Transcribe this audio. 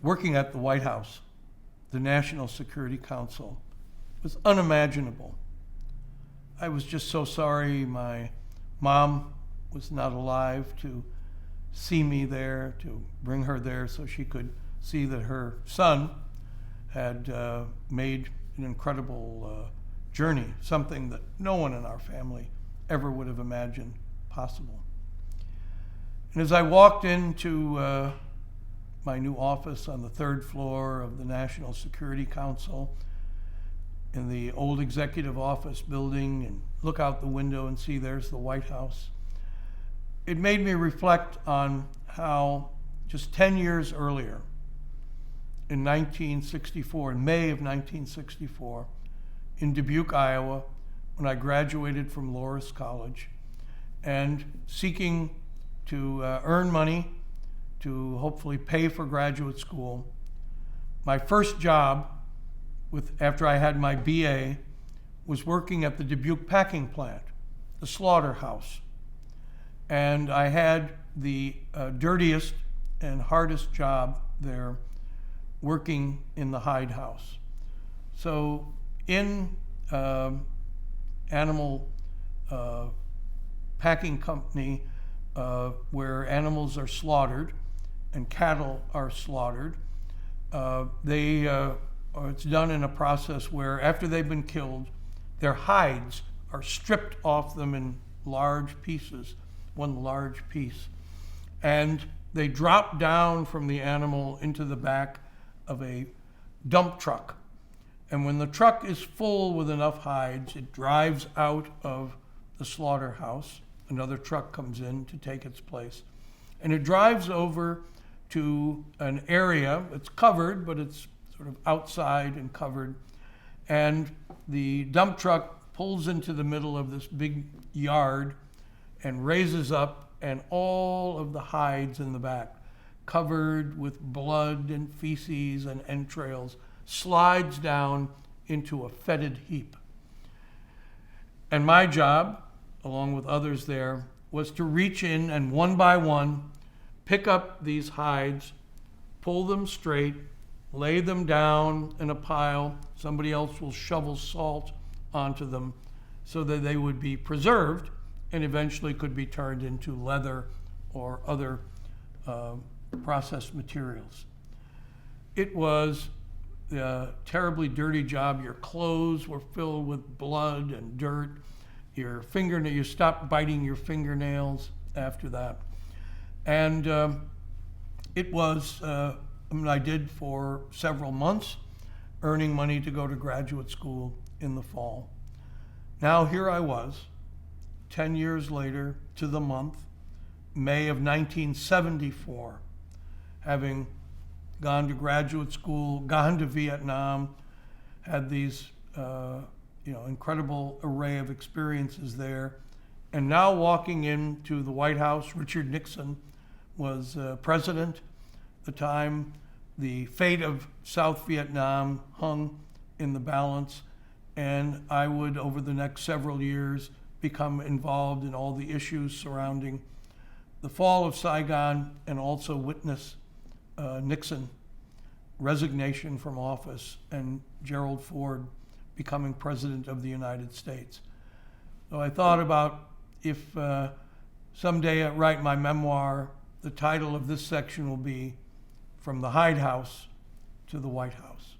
working at the White House, the National Security Council, was unimaginable. I was just so sorry my mom was not alive to see me there, to bring her there so she could see that her son had made an incredible journey, something that no one in our family ever would have imagined possible. And as I walked into my new office on the 3rd floor of the National Security Council in the old executive office building and look out the window and see there's the White House, it made me reflect on how just 10 years earlier, in 1964, in May of 1964, in Dubuque, Iowa, when I graduated from Loras College and seeking to earn money to hopefully pay for graduate school. My first job, after I had my BA, was working at the Dubuque Packing Plant, the slaughterhouse. And I had the dirtiest and hardest job there, working in the hide house. So in animal packing company, where animals are slaughtered and cattle are slaughtered, it's done in a process where after they've been killed, their hides are stripped off them in large pieces, one large piece, and they drop down from the animal into the back of a dump truck. And when the truck is full with enough hides, it drives out of the slaughterhouse. Another truck comes in to take its place. And it drives over to an area, it's covered, but it's sort of outside and covered. And the dump truck pulls into the middle of this big yard and raises up, and all of the hides in the back, covered with blood and feces and entrails, slides down into a fetid heap. And my job, along with others there, was to reach in and one by one pick up these hides, pull them straight, lay them down in a pile. Somebody else will shovel salt onto them so that they would be preserved and eventually could be turned into leather or other processed materials. It was a terribly dirty job. Your clothes were filled with blood and dirt. You stopped biting your fingernails after that. And it was, I did for several months, earning money to go to graduate school in the fall. Now here I was, 10 years later to the month, May of 1974, having gone to graduate school, gone to Vietnam, had these incredible array of experiences there, and now walking into the White House. Richard Nixon was president at the time. The fate of South Vietnam hung in the balance, and I would, over the next several years, become involved in all the issues surrounding the fall of Saigon and also witness Nixon resignation from office and Gerald Ford becoming president of the United States. So I thought about if someday I write my memoir, the title of this section will be From the Hide House to the White House.